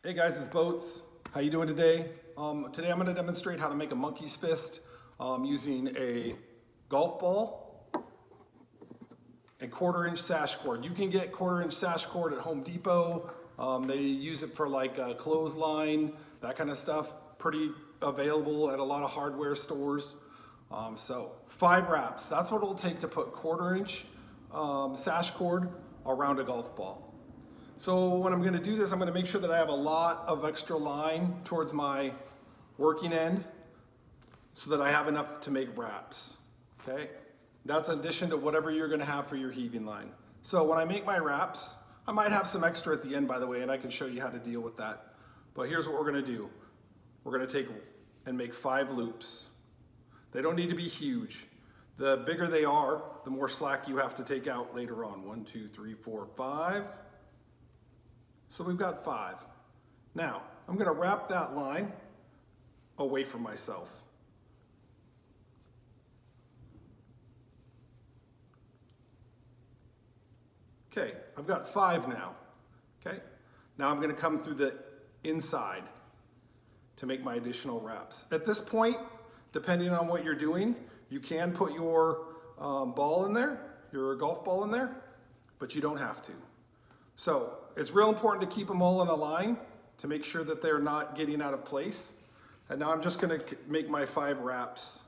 Hey guys, it's Boats. How you doing today? Today I'm going to demonstrate how to make a monkey's fist using a golf ball and 1/4 inch sash cord. You can get 1/4 inch sash cord at Home Depot. They use it for like a clothesline, that kind of stuff. Pretty available at a lot of hardware stores. So 5 wraps. That's what it'll take to put 1/4 inch sash cord around a golf ball. So when I'm gonna do this, I'm gonna make sure that I have a lot of extra line towards my working end so that I have enough to make wraps, okay? That's in addition to whatever you're gonna have for your heaving line. So when I make my wraps, I might have some extra at the end, by the way, and I can show you how to deal with that. But here's what we're gonna do. We're gonna take and make 5 loops. They don't need to be huge. The bigger they are, the more slack you have to take out later on. 1, 2, 3, 4, 5. So we've got 5. Now, I'm gonna wrap that line away from myself. Okay, I've got 5 now, okay? Now I'm gonna come through the inside to make my additional wraps. At this point, depending on what you're doing, you can put your ball in there, your golf ball in there, but you don't have to. So it's real important to keep them all in a line to make sure that they're not getting out of place. And now I'm just gonna make my 5 wraps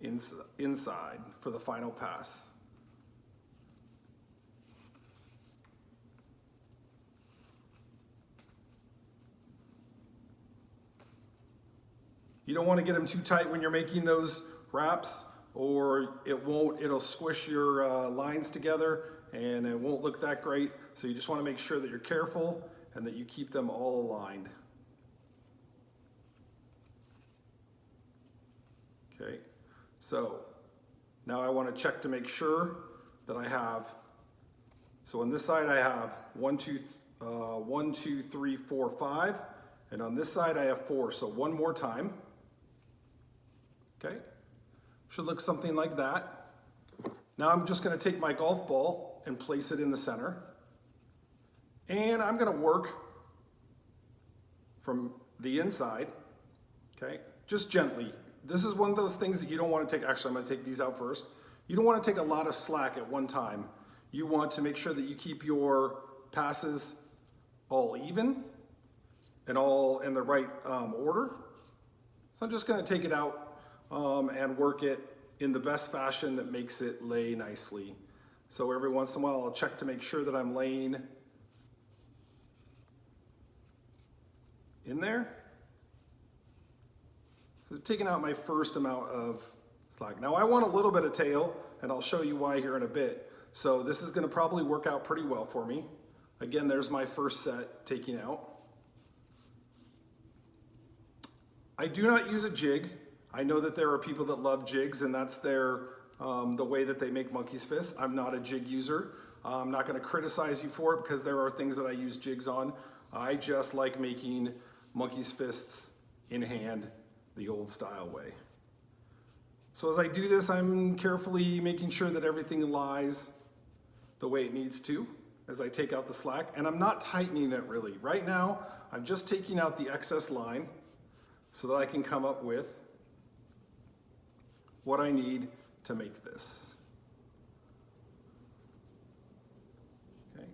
inside for the final pass. You don't want to get them too tight when you're making those wraps, or it'll squish your lines together and it won't look that great. So you just want to make sure that you're careful and that you keep them all aligned. Okay, so now I want to check to make sure that I have, so on this side I have 1, 2, 3, 4, 5, and on this side I have 4, so one more time. Okay, should look something like that. Now I'm just going to take my golf ball and place it in the center. And I'm going to work from the inside, okay, just gently. This is one of those things that you don't want to take, actually I'm going to take these out first. You don't want to take a lot of slack at one time. You want to make sure that you keep your passes all even and all in the right order. So I'm just going to take it out and work it in the best fashion that makes it lay nicely. So every once in a while I'll check to make sure that I'm laying in there. So taking out my first amount of slack. Now I want a little bit of tail, and I'll show you why here in a bit. So this is going to probably work out pretty well for me. Again, there's my first set taking out. I do not use a jig. I know that there are people that love jigs, and that's their the way that they make monkey's fists. I'm not a jig user. I'm not going to criticize you for it because there are things that I use jigs on. I just like making monkey's fists in hand the old style way. So as I do this, I'm carefully making sure that everything lies the way it needs to as I take out the slack, and I'm not tightening it really. Right now, I'm just taking out the excess line so that I can come up with what I need to make this. Okay.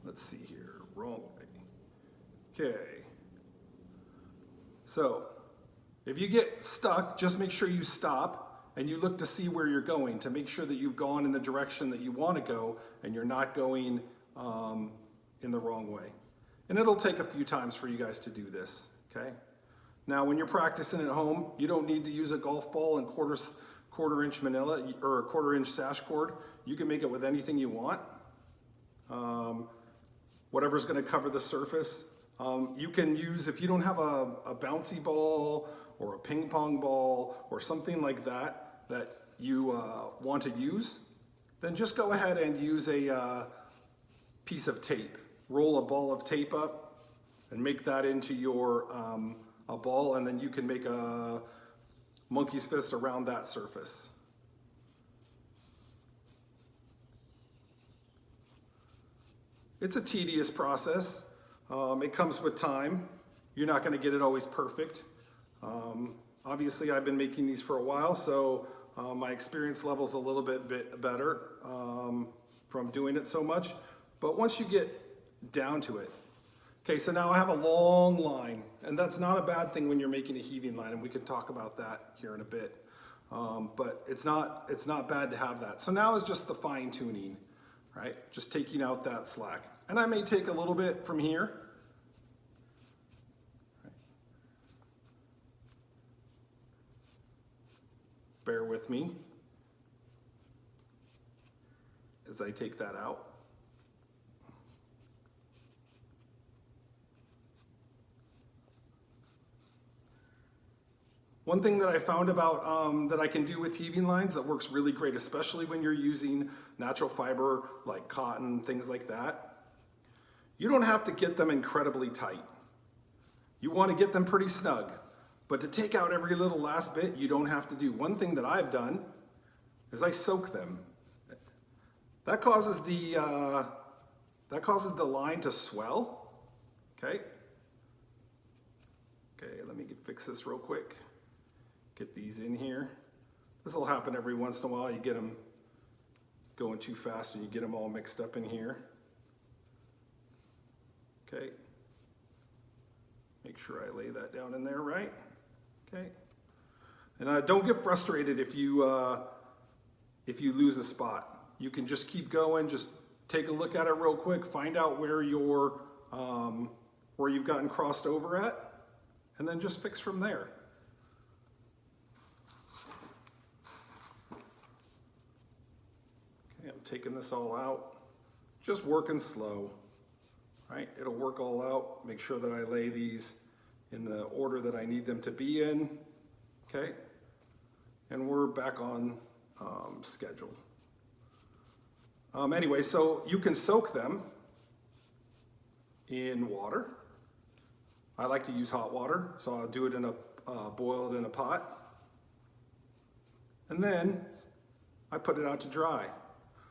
Let's see here, wrong way. Okay. So, if you get stuck, just make sure you stop and you look to see where you're going to make sure that you've gone in the direction that you want to go and you're not going in the wrong way. And it'll take a few times for you guys to do this, okay? Now, when you're practicing at home, you don't need to use a golf ball and 1/4 inch manila or a 1/4 inch sash cord. You can make it with anything you want. Whatever's going to cover the surface. You can use, if you don't have a bouncy ball or a ping pong ball or something like that that you want to use, then just go ahead and use a piece of tape. Roll a ball of tape up and make that into your a ball, and then you can make a monkey's fist around that surface. It's a tedious process. It comes with time. You're not gonna get it always perfect. Obviously, I've been making these for a while, so my experience level's a little bit better from doing it so much. But once you get down to it, okay, so now I have a long line, and that's not a bad thing when you're making a heaving line, and we can talk about that here in a bit. But it's not bad to have that. So now is just the fine tuning, right? Just taking out that slack. And I may take a little bit from here. Bear with me as I take that out. One thing that I found about that I can do with heaving lines that works really great, especially when you're using natural fiber like cotton, things like that, you don't have to get them incredibly tight. You want to get them pretty snug, but to take out every little last bit, you don't have to do. One thing that I've done is I soak them. That causes the line to swell. Okay. Okay, let me fix this real quick. Get these in here. This will happen every once in a while. You get them going too fast and you get them all mixed up in here. Okay. Make sure I lay that down in there right. Okay. And don't get frustrated if you lose a spot. You can just keep going. Just take a look at it real quick. Find out where you've gotten crossed over at, and then just fix from there. Okay, I'm taking this all out. Just working slow. Right? It'll work all out. Make sure that I lay these in the order that I need them to be in. Okay? And we're back on schedule. Anyway, so you can soak them in water. I like to use hot water, so I'll do it in boil it in a pot. And then I put it out to dry.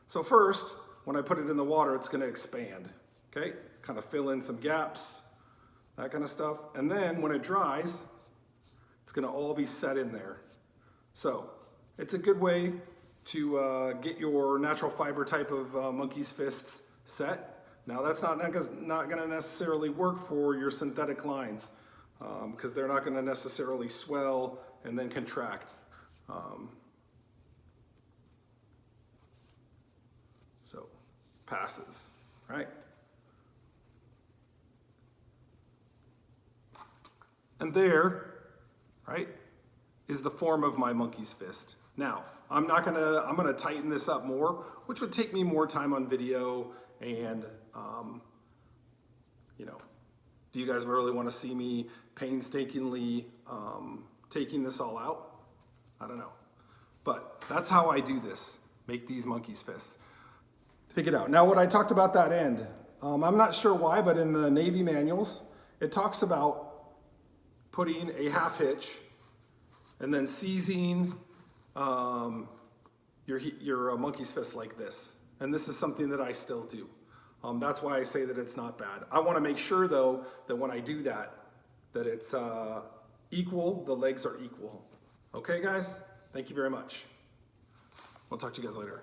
So first, when I put it in the water, it's gonna expand. Okay? Kind of fill in some gaps, that kind of stuff. And then when it dries, it's gonna all be set in there. So it's a good way to get your natural fiber type of monkey's fists set. Now that's not gonna necessarily work for your synthetic lines because they're not gonna necessarily swell and then contract. So passes, right? And there, right, is the form of my monkey's fist. Now, I'm gonna tighten this up more, which would take me more time on video and, do you guys really wanna see me painstakingly taking this all out? I don't know. But that's how I do this, make these monkey's fists. Take it out. Now what I talked about that end, I'm not sure why, but in the Navy manuals, it talks about putting a half hitch and then seizing your monkey's fist like this. And this is something that I still do. That's why I say that it's not bad. I want to make sure though that when I do that it's equal, the legs are equal. Okay guys, thank you very much. We'll talk to you guys later.